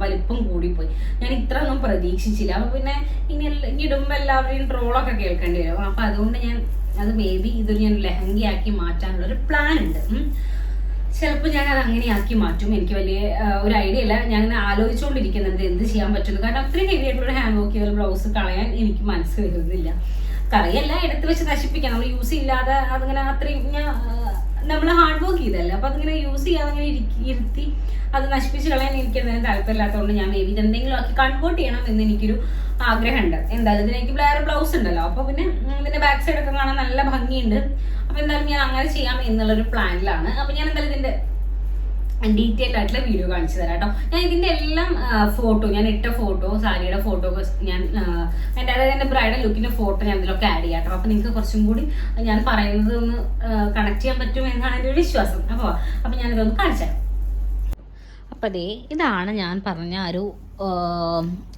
വലിപ്പം കൂടിപ്പോയി. ഞാൻ ഇത്ര ഒന്നും പ്രതീക്ഷിച്ചില്ല. അപ്പൊ പിന്നെ ഇനി ഇടുമ്പോൾ എല്ലാവരുടെയും ട്രോളൊക്കെ കേൾക്കേണ്ടി വരും. അപ്പൊ അതുകൊണ്ട് ഞാൻ അത് മേ ബി ഇതൊരു ഞാൻ ലെഹങ്കയാക്കി മാറ്റാനുള്ള ഒരു പ്ലാൻ ഉണ്ട്. ചിലപ്പോൾ ഞാൻ അത് അങ്ങനെയാക്കി മാറ്റും. എനിക്ക് വലിയ ഒരു ഐഡിയ ഇല്ല, ഞാൻ അങ്ങനെ ആലോചിച്ചുകൊണ്ടിരിക്കുന്നുണ്ട് എന്ത് ചെയ്യാൻ പറ്റുന്നു. കാരണം അത്രയും ഹെവി ആയിട്ടുള്ള ഹാൻഡ് വർക്ക് ചെയ്ത ബ്ലൗസ് കളയാൻ എനിക്ക് മനസ്സ് വരുന്നില്ല. കറിയല്ല എടുത്ത് വെച്ച് നശിപ്പിക്കാം, നമ്മൾ യൂസ് ചെയ്യാതെ അതിങ്ങനെ അത്രയും നമ്മൾ ഹാർഡ് വർക്ക് ചെയ്തല്ലേ, അപ്പൊ അതിങ്ങനെ യൂസ് ചെയ്യാതെ അങ്ങനെ ഇരുത്തി അത് നശിപ്പിച്ച് കളയാൻ എനിക്ക് എന്തെങ്കിലും താല്പര്യമില്ലാത്തതുകൊണ്ട് ഞാൻ മേ ബി ഇതെന്തെങ്കിലും ആക്കി കൺവേർട്ട് ചെയ്യണം എന്ന് എനിക്കൊരു ആഗ്രഹമുണ്ട്. എന്തായാലും ഇതിനെനിക്ക് വേറെ ബ്ലൗസ് ഉണ്ടല്ലോ, അപ്പൊ പിന്നെ ഇതിന്റെ ബാക്ക് സൈഡ് ഒക്കെ കാണാൻ നല്ല ഭംഗിയുണ്ട്. അപ്പൊ എന്തായാലും ഞാൻ അങ്ങനെ ചെയ്യാം എന്നുള്ളൊരു പ്ലാനിലാണ്. അപ്പൊ ഞാൻ എന്തായാലും ഇതിന്റെ ഡീറ്റെയിൽഡ് ആയിട്ടുള്ള വീഡിയോ കാണിച്ചു തരാം കേട്ടോ. ഞാൻ ഇതിന്റെ എല്ലാം ഫോട്ടോ, ഞാൻ ഇട്ട ഫോട്ടോ, സാരിയുടെ ഫോട്ടോ ഞാൻ എൻ്റെ അതായത് എൻ്റെ ബ്രൈഡൽ ലുക്കിന്റെ ഫോട്ടോ ഞാൻ ഇതിലൊക്കെ ആഡ് ചെയ്യാം കേട്ടോ. അപ്പൊ നിങ്ങൾക്ക് കുറച്ചും കൂടി ഞാൻ പറയുന്നത് ഒന്ന് കണക്ട് ചെയ്യാൻ പറ്റും എന്നാണ് എൻ്റെ ഒരു വിശ്വാസം. അപ്പൊ ഞാനിതൊന്ന് കാണിച്ചു തരാം. അപ്പൊ ഇതാണ് ഞാൻ പറഞ്ഞ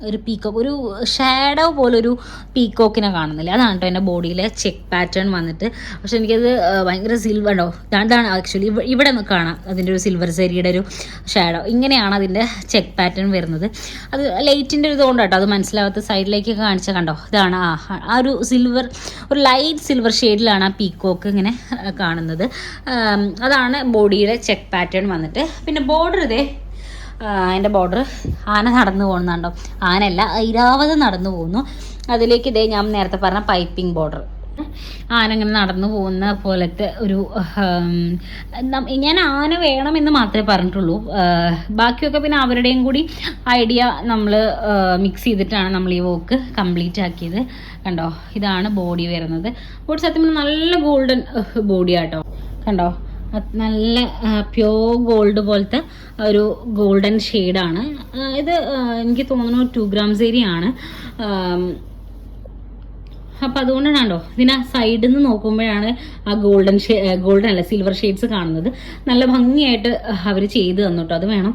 ഒരു പീക്കോക്ക്, ഒരു ഷാഡോ പോലൊരു പീക്കോക്കിനെ കാണുന്നില്ല, അതാണ് കേട്ടോ എൻ്റെ ബോഡിയിലെ ചെക്ക് പാറ്റേൺ വന്നിട്ട്. പക്ഷെ എനിക്കത് ഭയങ്കര സിൽവർ ഉണ്ടോ, ഇതാണ് ആക്ച്വലി ഇവിടെ നിന്ന് കാണാം അതിൻ്റെ ഒരു സിൽവർ സെരിയുടെ ഒരു ഷാഡോ. ഇങ്ങനെയാണ് അതിൻ്റെ ചെക്ക് പാറ്റേൺ വരുന്നത്. അത് ലൈറ്റിൻ്റെ ഒരു ഇതുകൊണ്ട് കേട്ടോ, അത് മനസ്സിലാവാത്ത സൈഡിലേക്ക് കാണിച്ചാൽ കണ്ടോ, ഇതാണ് ആ ഒരു സിൽവർ, ഒരു ലൈറ്റ് സിൽവർ ഷെയ്ഡിലാണ് ആ പീക്കോക്ക് ഇങ്ങനെ കാണുന്നത്. അതാണ് ബോഡിയുടെ ചെക്ക് പാറ്റേൺ വന്നിട്ട്. പിന്നെ ബോർഡർ അതിൻ്റെ ബോർഡർ ആന നടന്നു പോകുന്നുണ്ടോ, ആനയല്ല ഐരാവത് നടന്നു പോകുന്നു. അതിലേക്ക് ഞാൻ നേരത്തെ പറഞ്ഞ പൈപ്പിംഗ് ബോർഡർ, ആന ഇങ്ങനെ നടന്നു പോകുന്ന പോലത്തെ ഒരു, ഞാൻ ആന വേണമെന്ന് മാത്രമേ പറഞ്ഞിട്ടുള്ളൂ. ബാക്കിയൊക്കെ പിന്നെ അവരുടെയും കൂടി ഐഡിയ നമ്മൾ മിക്സ് ചെയ്തിട്ടാണ് നമ്മൾ ഈ വർക്ക് കംപ്ലീറ്റ് ആക്കിയത്. കണ്ടോ ഇതാണ് ബോഡി വരുന്നത്. ബോഡി സത്യം പറഞ്ഞാൽ നല്ല ഗോൾഡൻ ബോഡിയാട്ടോ, കണ്ടോ നല്ല പ്യോർ ഗോൾഡ് പോലത്തെ ഒരു ഗോൾഡൻ ഷെയ്ഡാണ് ഇത്. എനിക്ക് തോന്നുന്നു 2 grams ഏരിയയാണ്. അപ്പം അതുകൊണ്ടാണോ ഇതിന് സൈഡിൽ നിന്ന് നോക്കുമ്പോഴാണ് ആ ഗോൾഡൻ അല്ല സിൽവർ ഷെയ്ഡ്സ് കാണുന്നത്. നല്ല ഭംഗിയായിട്ട് അവർ ചെയ്ത് തന്നു കേട്ടോ, അത് വേണം.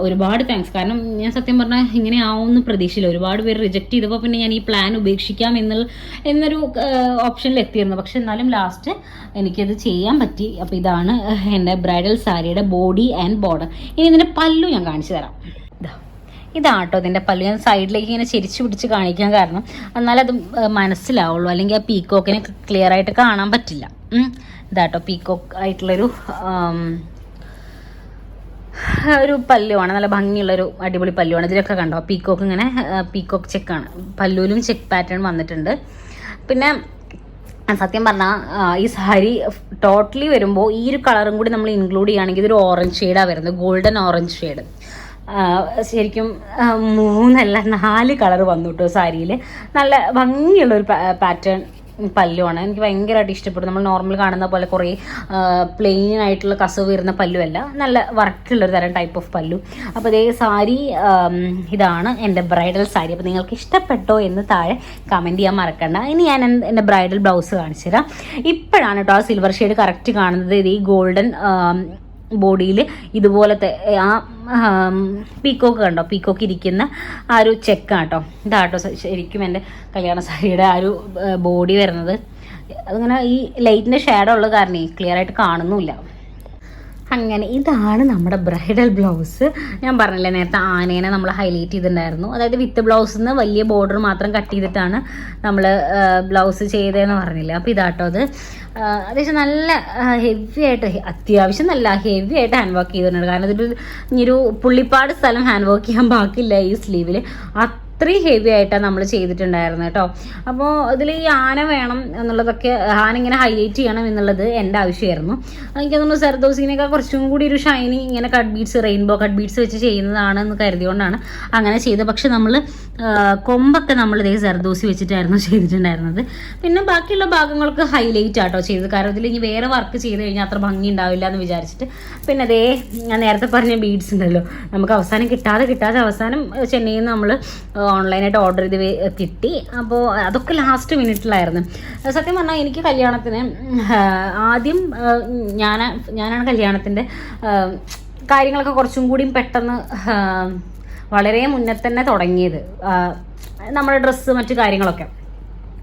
ഒരുപാട് താങ്ക്സ്. കാരണം ഞാൻ സത്യം പറഞ്ഞാൽ ഇങ്ങനെ ആവുമെന്ന് പ്രതീക്ഷയില്ല. ഒരുപാട് പേര് റിജക്റ്റ് ചെയ്തപ്പോൾ പിന്നെ ഞാൻ ഈ പ്ലാൻ ഉപേക്ഷിക്കാം എന്നൊരു ഓപ്ഷനിൽ എത്തിയിരുന്നു. പക്ഷെ എന്നാലും ലാസ്റ്റ് എനിക്കത് ചെയ്യാൻ പറ്റി. അപ്പോൾ ഇതാണ് എൻ്റെ ബ്രൈഡൽ സാരിയുടെ ബോഡി ആൻഡ് ബോർഡർ. ഇനി ഇതിൻ്റെ പല്ലു ഞാൻ കാണിച്ചു തരാം. ഇതാട്ടോ ഇതിൻ്റെ പല്ലു. ഞാൻ സൈഡിലേക്ക് ഇങ്ങനെ ചെരിച്ച് പിടിച്ച് കാണിക്കാൻ കാരണം എന്നാലും അത് മനസ്സിലാവുള്ളൂ, അല്ലെങ്കിൽ ആ പീക്കോക്കിനെ ക്ലിയർ ആയിട്ട് കാണാൻ പറ്റില്ല. ഇതാട്ടോ പീക്കോക്ക് ആയിട്ടുള്ളൊരു പല്ലുവാണ്, നല്ല ഭംഗിയുള്ളൊരു അടിപൊളി പല്ലുവാണ്. ഇതിലൊക്കെ കണ്ടോ പീക്കോക്ക് ഇങ്ങനെ പീക്കോക്ക് ചെക്കാണ്, പല്ലുവിലും ചെക്ക് പാറ്റേൺ വന്നിട്ടുണ്ട്. പിന്നെ സത്യം പറഞ്ഞാൽ ഈ സാരി ടോട്ടലി വരുമ്പോൾ ഈ ഒരു കളറും കൂടി നമ്മൾ ഇൻക്ലൂഡ് ചെയ്യുകയാണെങ്കിൽ ഇതൊരു ഓറഞ്ച് ഷെയ്ഡാണ് വരുന്നത്, ഗോൾഡൻ ഓറഞ്ച് ഷെയ്ഡ്. ശരിക്കും 3 അല്ല 4 കളർ വന്നു കേട്ടോ സാരിയിൽ. നല്ല ഭംഗിയുള്ളൊരു പാറ്റേൺ പല്ലുവാണ്. എനിക്ക് ഭയങ്കരമായിട്ട് ഇഷ്ടപ്പെട്ടു. നമ്മൾ നോർമൽ കാണുന്ന പോലെ കുറേ പ്ലെയിൻ ആയിട്ടുള്ള കസവ് വരുന്ന പല്ലുമല്ല, നല്ല വർക്കുള്ളൊരു തരം ടൈപ്പ് ഓഫ് പല്ലു. അപ്പോൾ ഇതേ സാരി ഇതാണ് എൻ്റെ ബ്രൈഡൽ സാരി. അപ്പോൾ നിങ്ങൾക്ക് ഇഷ്ടപ്പെട്ടോ എന്ന് താഴെ കമൻറ്റ് ചെയ്യാൻ മറക്കണ്ട. ഇനി ഞാൻ എൻ്റെ ബ്രൈഡൽ ബ്ലൗസ് കാണിച്ചു തരാം. ഇപ്പോഴാണ് കേട്ടോ ആ സിൽവർ ഷെയ്ഡ് കറക്റ്റ് കാണുന്നത്. ഇത് ഈ ഗോൾഡൻ ബോഡിയിൽ ഇതുപോലത്തെ ആ പീക്കോക്ക് കണ്ടോ, പീക്കോക്ക് ഇരിക്കുന്ന ആ ഒരു ചെക്കാണ് കേട്ടോ. ഇതാട്ടോ ശരിക്കും എൻ്റെ കല്യാണ സാരിയുടെ ആ ഒരു ബോഡി വരുന്നത്. അതിങ്ങനെ ഈ ലൈറ്റിൻ്റെ ഷേഡോ ഉള്ള കാരണം ക്ലിയർ ആയിട്ട് കാണുന്നുമില്ല. അങ്ങനെ ഇതാണ് നമ്മുടെ ബ്രൈഡൽ ബ്ലൗസ്. ഞാൻ പറഞ്ഞില്ലേ നേരത്തെ ആനേനെ നമ്മൾ ഹൈലൈറ്റ് ചെയ്തിട്ടുണ്ടായിരുന്നു. അതായത് വിത്ത് ബ്ലൗസിൽ നിന്ന് വലിയ ബോർഡർ മാത്രം കട്ട് ചെയ്തിട്ടാണ് നമ്മൾ ബ്ലൗസ് ചെയ്തതെന്ന് പറഞ്ഞില്ല. അപ്പോൾ ഇതാട്ടോ അത് അത്യാവശ്യം നല്ല ഹെവി ആയിട്ട്, അത്യാവശ്യം നല്ല ഹെവി ആയിട്ട് ഹാൻഡ് വർക്ക് ചെയ്തിട്ടുണ്ട്. കാരണം ഇതൊരു ഇനിയൊരു പുള്ളിപ്പാട് സ്ഥലം ഹാൻഡ് വർക്ക് ചെയ്യാൻ ബാക്കിയില്ല ഈ സ്ലീവിൽ. അത്രയും ഹെവി ആയിട്ടാണ് നമ്മൾ ചെയ്തിട്ടുണ്ടായിരുന്നത് കേട്ടോ. അപ്പോൾ ഇതിൽ ഈ ആന വേണം എന്നുള്ളതൊക്കെ, ആന ഇങ്ങനെ ഹൈലൈറ്റ് ചെയ്യണം എന്നുള്ളത് എൻ്റെ ആവശ്യമായിരുന്നു. എനിക്ക് തോന്നുന്നു സർദോസിനേക്കാൾ കുറച്ചും കൂടി ഒരു ഷൈനിങ് ഇങ്ങനെ cut beads, rainbow cut beads വെച്ച് ചെയ്യുന്നതാണെന്ന് കരുതിയോണ്ടാണ് അങ്ങനെ ചെയ്തത്. പക്ഷെ നമ്മൾ കൊമ്പൊക്കെ നമ്മൾ ഇതേ സർദോസി വെച്ചിട്ടായിരുന്നു ചെയ്തിട്ടുണ്ടായിരുന്നത്. പിന്നെ ബാക്കിയുള്ള ഭാഗങ്ങൾക്ക് ഹൈലൈറ്റ് ആട്ടോ ചെയ്തത്. കാരണം ഇതിൽ ഇനി വേറെ വർക്ക് ചെയ്ത് കഴിഞ്ഞാൽ അത്ര ഭംഗി ഉണ്ടാവില്ല എന്ന് വിചാരിച്ചിട്ട്. പിന്നെ അതേ ഞാൻ നേരത്തെ പറഞ്ഞ ബീഡ്സ് ഉണ്ടല്ലോ, നമുക്ക് അവസാനം കിട്ടാതെ അവസാനം ചെന്നൈയിൽ നിന്ന് നമ്മൾ ഓൺലൈനായിട്ട് ഓർഡർ ചെയ്ത് കിട്ടി. അപ്പോൾ അതൊക്കെ ലാസ്റ്റ് മിനിറ്റിലായിരുന്നു. സത്യം പറഞ്ഞാൽ എനിക്ക് കല്യാണത്തിന് ആദ്യം ഞാനാണ് കല്യാണത്തിൻ്റെ കാര്യങ്ങളൊക്കെ കുറച്ചും കൂടിയും പെട്ടെന്ന് വളരെ മുന്നേ തന്നെ തുടങ്ങിയത്. നമ്മുടെ ഡ്രസ്സ് മറ്റു കാര്യങ്ങളൊക്കെ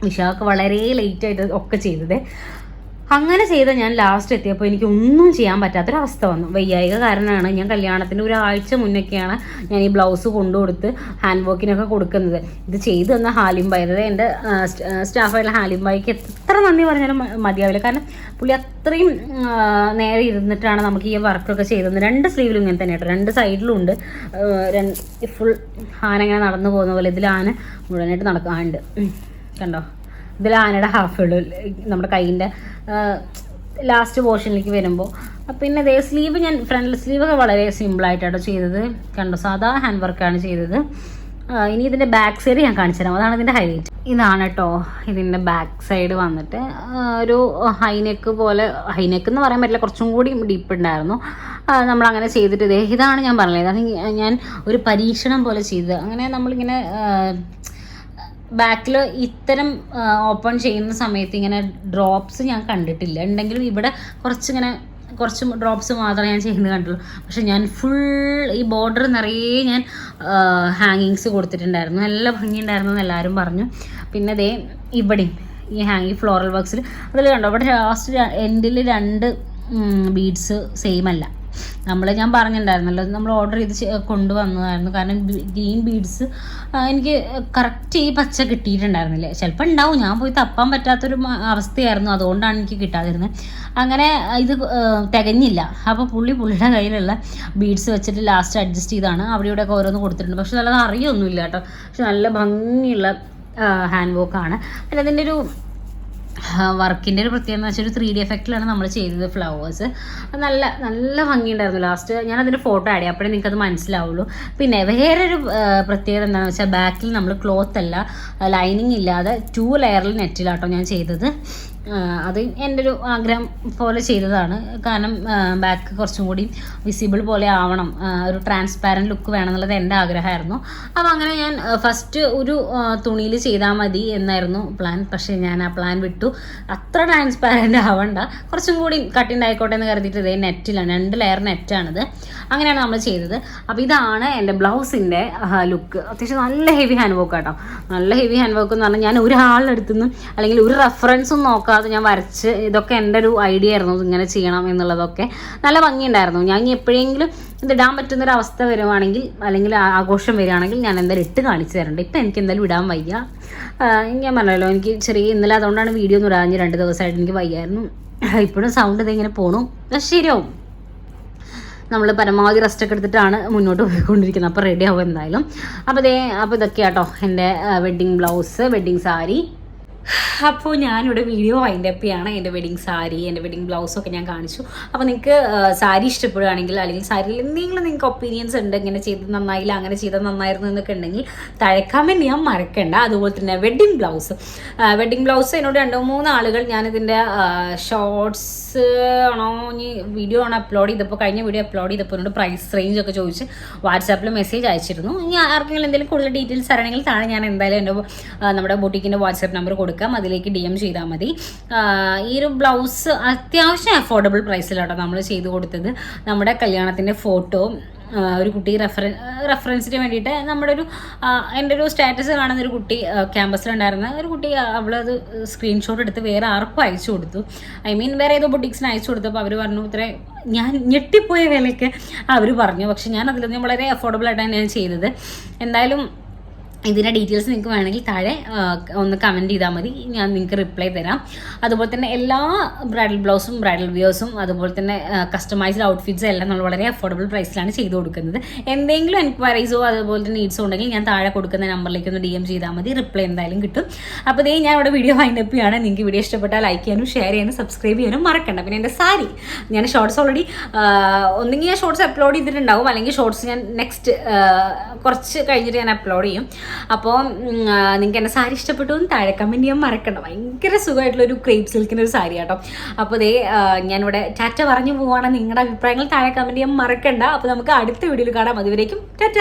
വിശാഖ് വളരെ ലേറ്റായിട്ട് ഒക്കെ ചെയ്തത്. അങ്ങനെ ചെയ്ത ഞാൻ ലാസ്റ്റ് എത്തിയപ്പോൾ എനിക്ക് ഒന്നും ചെയ്യാൻ പറ്റാത്തൊരവസ്ഥ വന്നു. വയ്യായിക കാരണമാണ്. ഞാൻ കല്യാണത്തിന് ഒരാഴ്ച മുന്നൊക്കെയാണ് ഞാൻ ഈ ബ്ലൗസ് കൊണ്ടുകൊടുത്ത് ഹാൻഡ് വർക്കിനൊക്കെ കൊടുക്കുന്നത്. ഇത് ചെയ്തു തന്ന ഹാലിംബായി, അതായത് എൻ്റെ സ്റ്റാഫായിട്ടുള്ള ഹാലിംബായിക്ക് എത്ര നന്ദി പറഞ്ഞാലും മതിയാവില്ല. കാരണം പുള്ളി അത്രയും നേരെ ഇരുന്നിട്ടാണ് നമുക്ക് ഈ വർക്കൊക്കെ ചെയ്തത്. 2 സ്ലീവിലും ഇങ്ങനെ തന്നെ കേട്ടോ, 2 സൈഡിലും ഉണ്ട്. ഫുൾ ആന ഇങ്ങനെ നടന്നു പോകുന്ന പോലെ ഇതിൽ ആന മുഴുവനായിട്ട് നടക്കാറുണ്ട് കണ്ടോ. ഇതിൽ ആനയുടെ ഹാഫ് ഉള്ളൂ നമ്മുടെ കൈയിൻ്റെ ലാസ്റ്റ് പോർഷനിലേക്ക് വരുമ്പോൾ. പിന്നെ ഇതേ സ്ലീവ് ഞാൻ ഫ്രണ്ട് സ്ലീവൊക്കെ വളരെ സിമ്പിളായിട്ടാണ് ചെയ്തത് കണ്ടോ, സാധാ ഹാൻഡ് വർക്കാണ് ചെയ്തത്. ഇനി ഇതിൻ്റെ ബാക്ക് സൈഡ് ഞാൻ കാണിച്ചു തരാം, അതാണ് ഇതിൻ്റെ ഹൈലൈറ്റ്. ഇതാണ് കേട്ടോ ഇതിൻ്റെ ബാക്ക് സൈഡ് വന്നിട്ട് ഒരു ഹൈനെക്ക് പോലെ, ഹൈനെക്ക് എന്ന് പറയാൻ പറ്റില്ല, കുറച്ചും കൂടി ഡീപ്പ് ഉണ്ടായിരുന്നു. നമ്മളങ്ങനെ ചെയ്തിട്ട് ഇതാണ് ഞാൻ പറഞ്ഞത്, ഇതാണ് ഞാൻ ഒരു പരീക്ഷണം പോലെ ചെയ്തത്. അങ്ങനെ നമ്മളിങ്ങനെ ബാക്കിൽ ഇത്തരം ഓപ്പൺ ചെയ്യുന്ന സമയത്ത് ഇങ്ങനെ ഡ്രോപ്സ് ഞാൻ കണ്ടിട്ടില്ല. ഉണ്ടെങ്കിലും ഇവിടെ കുറച്ച് ഡ്രോപ്സ് മാത്രമേ ഞാൻ ചെയ്യുന്നത് കണ്ടുള്ളൂ. പക്ഷെ ഞാൻ ഫുൾ ഈ ബോർഡർ നിറയെ ഞാൻ ഹാങ്ങിങ്സ് കൊടുത്തിട്ടുണ്ടായിരുന്നു. നല്ല ഭംഗിയുണ്ടായിരുന്നു എന്ന് എല്ലാവരും പറഞ്ഞു. പിന്നെ അതേ ഇവിടെയും ഈ ഫ്ലോറൽ വർക്ക്സിൽ അതിൽ കണ്ടോ, ഇവിടെ ലാസ്റ്റ് എൻഡിൽ 2 ബീഡ്സ് സെയിം അല്ല. ഞാൻ പറഞ്ഞിട്ടുണ്ടായിരുന്നല്ലോ, നമ്മൾ ഓർഡർ ചെയ്ത് കൊണ്ടുവന്നതായിരുന്നു. കാരണം ഗ്രീൻ ബീഡ്സ് എനിക്ക് കറക്റ്റ് ഈ പച്ച കിട്ടിയിട്ടുണ്ടായിരുന്നില്ലേ. ചിലപ്പോൾ ഉണ്ടാവും, ഞാൻ പോയി തപ്പാൻ പറ്റാത്തൊരു അവസ്ഥയായിരുന്നു, അതുകൊണ്ടാണ് എനിക്ക് കിട്ടാതിരുന്നത്. അങ്ങനെ ഇത് തികഞ്ഞില്ല. അപ്പോൾ പുള്ളിയുടെ കയ്യിലുള്ള ബീഡ്സ് വെച്ചിട്ട് ലാസ്റ്റ് അഡ്ജസ്റ്റ് ചെയ്താണ് അവിടെ ഇവിടെയൊക്കെ ഓരോന്ന് കൊടുത്തിട്ടുണ്ട്. പക്ഷെ നല്ലത് അറിയൊന്നുമില്ല കേട്ടോ. പക്ഷെ നല്ല ഭംഗിയുള്ള ഹാൻഡ് വർക്കാണ്. പിന്നെ അതിൻ്റെ ഒരു വർക്കിൻ്റെ ഒരു പ്രത്യേകത എന്ന് വെച്ചാൽ ഒരു 3D എഫക്റ്റിലാണ് നമ്മൾ ചെയ്തത് ഫ്ലവേഴ്സ്. നല്ല ഭംഗിയുണ്ടായിരുന്നു. ലാസ്റ്റ് ഞാനതിൻ്റെ ഫോട്ടോ ആഡ് ചെയ്യാം, അപ്പോഴേ നിങ്ങൾക്കത് മനസ്സിലാവുള്ളൂ. പിന്നെ വേറൊരു പ്രത്യേകത എന്താണെന്ന് വെച്ചാൽ ബാക്കിൽ നമ്മൾ ക്ലോത്ത് അല്ല, ലൈനിങ് ഇല്ലാതെ 2 ലെയറിൽ നെറ്റിലാട്ടോ ഞാൻ ചെയ്തത്. അത് എൻ്റെ ഒരു ആഗ്രഹം പോലെ ചെയ്തതാണ്. കാരണം ബാക്ക് കുറച്ചും കൂടി വിസിബിൾ പോലെ ആവണം, ഒരു ട്രാൻസ്പാരൻറ്റ് ലുക്ക് വേണം എന്നുള്ളത് എൻ്റെ ആഗ്രഹമായിരുന്നു. അപ്പോൾ അങ്ങനെ ഞാൻ ഫസ്റ്റ് ഒരു തുണിയിൽ ചെയ്താൽ മതി എന്നായിരുന്നു പ്ലാൻ. പക്ഷേ ഞാൻ ആ പ്ലാൻ വിട്ടു. അത്ര ട്രാൻസ്പാരൻ്റ് ആവണ്ട, കുറച്ചും കൂടി കട്ടിങ് ആയിക്കോട്ടെ എന്ന് കരുതിയിട്ട് ഇതേ നെറ്റിലാണ്, 2 ലെയർ നെറ്റാണിത്. അങ്ങനെയാണ് നമ്മൾ ചെയ്തത്. അപ്പോൾ ഇതാണ് എൻ്റെ ബ്ലൗസിൻ്റെ ലുക്ക്. അത്യാവശ്യം നല്ല ഹെവി ഹാൻഡ് വർക്ക് കേട്ടോ. നല്ല ഹെവി ഹാൻഡ് വർക്ക് എന്ന് പറഞ്ഞാൽ ഞാൻ ഒരാളുടെ അടുത്തുനിന്നും അല്ലെങ്കിൽ ഒരു റെഫറൻസും നോക്കാം അത് ഞാൻ വരച്ച്, ഇതൊക്കെ എൻ്റെ ഒരു ഐഡിയ ആയിരുന്നു ഇങ്ങനെ ചെയ്യണം എന്നുള്ളതൊക്കെ. നല്ല ഭംഗിയുണ്ടായിരുന്നു. ഞാൻ ഇനി എപ്പോഴെങ്കിലും ഇതിടാൻ പറ്റുന്നൊരവസ്ഥ വരുവാണെങ്കിൽ അല്ലെങ്കിൽ ആഘോഷം വരികയാണെങ്കിൽ ഞാൻ എന്തായാലും ഇട്ട് കാണിച്ചു തരണ്ട്. ഇപ്പം എനിക്ക് എന്തായാലും ഇടാൻ വയ്യ. ഞാൻ പറഞ്ഞല്ലോ, എനിക്ക് ഇന്നലെ അതുകൊണ്ടാണ് വീഡിയോ ഒന്നും ഇടാഞ്ഞ് 2 ദിവസമായിട്ട് എനിക്ക് വയ്യായിരുന്നു. ഇപ്പോഴും സൗണ്ട് ഇതിങ്ങനെ പോണു. ശരിയാവും, നമ്മൾ പരമാവധി റെസ്റ്റൊക്കെ എടുത്തിട്ടാണ് മുന്നോട്ട് പോയിക്കൊണ്ടിരിക്കുന്നത്. അപ്പോൾ റെഡി ആവും എന്തായാലും. അപ്പോൾ ഇതൊക്കെയാട്ടോ എൻ്റെ വെഡ്ഡിങ് ബ്ലൗസ്, വെഡ്ഡിങ് സാരി. അപ്പോൾ ഞാനിവിടെ വീഡിയോ വൈൻഡ് അപ്പ് ചെയ്യാണ്. എൻ്റെ വെഡിങ് സാരി, എൻ്റെ വെഡിങ് ബ്ലൗസൊക്കെ ഞാൻ കാണിച്ചു. അപ്പോൾ നിങ്ങൾക്ക് സാരി ഇഷ്ടപ്പെടുകയാണെങ്കിൽ, അല്ലെങ്കിൽ സാരിയിൽ എന്തെങ്കിലും നിങ്ങൾക്ക് ഒപ്പീനിയൻസ് ഉണ്ട്, ഇങ്ങനെ ചെയ്ത് നന്നായില്ല, അങ്ങനെ ചെയ്താൽ നന്നായിരുന്നു എന്നൊക്കെ ഉണ്ടെങ്കിൽ താഴെ കമൻറ്റ് ചെയ്യാൻ മറക്കണ്ട. അതുപോലെ തന്നെ വെഡിങ് ബ്ലൗസ് എന്നോട് 2-3 ആളുകൾ ഞാനിതിൻ്റെ ഷോർട്സ് ആണോ ഇനി വീഡിയോ ആണോ അപ്ലോഡ് ചെയ്തപ്പോൾ, കഴിഞ്ഞ വീഡിയോ അപ്ലോഡ് ചെയ്തപ്പോൾ എന്നോട് പ്രൈസ് റേഞ്ച് ഒക്കെ ചോദിച്ച് വാട്സാപ്പിൽ മെസ്സേജ് അയച്ചിരുന്നു. ഇനി ആർക്കെങ്കിലും എന്തെങ്കിലും കൂടുതൽ ഡീറ്റെയിൽസ് അറിയണമെങ്കിൽ താഴെ ഞാൻ എന്തായാലും എൻ്റെ നമ്മുടെ ബൊട്ടിക്കിൻ്റെ വാട്സാപ്പ് നമ്പർ കൊടുക്കാം, അതിലേക്ക് DM ചെയ്താൽ മതി. ഈ ഒരു ബ്ലൗസ് അത്യാവശ്യം അഫോർഡബിൾ പ്രൈസിലാട്ടോ നമ്മൾ ചെയ്ത് കൊടുത്തത്. നമ്മുടെ കല്യാണത്തിൻ്റെ ഫോട്ടോ ഒരു കുട്ടി റെഫറൻസിന് വേണ്ടിയിട്ട് എൻ്റെ ഒരു സ്റ്റാറ്റസ് കാണുന്ന ഒരു കുട്ടി, ക്യാമ്പസിലുണ്ടായിരുന്ന ഒരു കുട്ടി, അവളത് സ്ക്രീൻഷോട്ട് എടുത്ത് വേറെ ആർക്കും അയച്ചു കൊടുത്തു. വേറെ ഏതോ ബൊട്ടിക്സിന് അയച്ചു കൊടുത്തപ്പോൾ അവർ പറഞ്ഞു ഇത്ര, ഞാൻ ഞെട്ടിപ്പോയ വിലയ്ക്ക് അവർ പറഞ്ഞു. പക്ഷെ ഞാൻ അതിലൊന്നും വളരെ അഫോർഡബിൾ ആയിട്ടാണ് ഞാൻ ചെയ്തത്. എന്തായാലും ഇതിൻ്റെ ഡീറ്റെയിൽസ് നിങ്ങൾക്ക് വേണമെങ്കിൽ താഴെ ഒന്ന് കമൻറ്റ് ചെയ്താൽ മതി, ഞാൻ നിങ്ങൾക്ക് റിപ്ലൈ തരാം. അതുപോലെ തന്നെ എല്ലാ ബ്രൈഡൽ ബ്ലൗസും ബ്രൈഡൽ വിയേഴ്സും അതുപോലെ തന്നെ കസ്റ്റമൈസ്ഡ് ഔട്ട്ഫിറ്റ്സും എല്ലാം നമ്മൾ വളരെ അഫോർഡബിൾ പ്രൈസിലാണ് ചെയ്ത് കൊടുക്കുന്നത്. എന്തെങ്കിലും എൻക്വയറീസോ അതുപോലെ തന്നെ നീഡ്സോ ഉണ്ടെങ്കിൽ ഞാൻ താഴെ കൊടുക്കുന്ന നമ്പറിലേക്ക് ഒന്ന് DM ചെയ്താൽ മതി, റിപ്ലൈ എന്തായാലും കിട്ടും. അപ്പോൾ ഞാൻ ഇവിടെ വീഡിയോ വൈൻഡ് അപ്പ് ചെയ്യാണ്. നിങ്ങൾക്ക് വീഡിയോ ഇഷ്ടപ്പെട്ടാൽ ലൈക്ക് ചെയ്യാനും ഷെയർ ചെയ്യാനും സബ്സ്ക്രൈബ് ചെയ്യാനും മറക്കണ്ട. പിന്നെ എൻ്റെ സാരി ഞാൻ ഷോർട്സ് ഓൾറെഡി ഒന്നെങ്കിൽ ഞാൻ ഷോർട്സ് അപ്ലോഡ് ചെയ്തിട്ടുണ്ടാവും, അല്ലെങ്കിൽ ഷോർട്സ് ഞാൻ നെക്സ്റ്റ് കുറച്ച് കഴിഞ്ഞിട്ട് ഞാൻ അപ്ലോഡ് ചെയ്യും. അപ്പോൾ നിങ്ങൾക്ക് എൻ്റെ സാരി ഇഷ്ടപ്പെട്ടു എന്ന് താഴെ കമൻറ്റ് ചെയ്യാൻ മറക്കണ്ട. ഭയങ്കര സുഖമായിട്ടുള്ളൊരു ക്രേപ്പ് സിൽക്കിൻ്റെ ഒരു സാരി കേട്ടോ. അപ്പോൾ ഞാനിവിടെ ടാറ്റ പറഞ്ഞു പോവുകയാണ്. നിങ്ങളുടെ അഭിപ്രായങ്ങൾ താഴെ കമൻറ്റ് ചെയ്യാൻ മറക്കണ്ട. അപ്പോൾ നമുക്ക് അടുത്ത വീഡിയോയിൽ കാണാം. അതുവരേക്കും ടാറ്റ.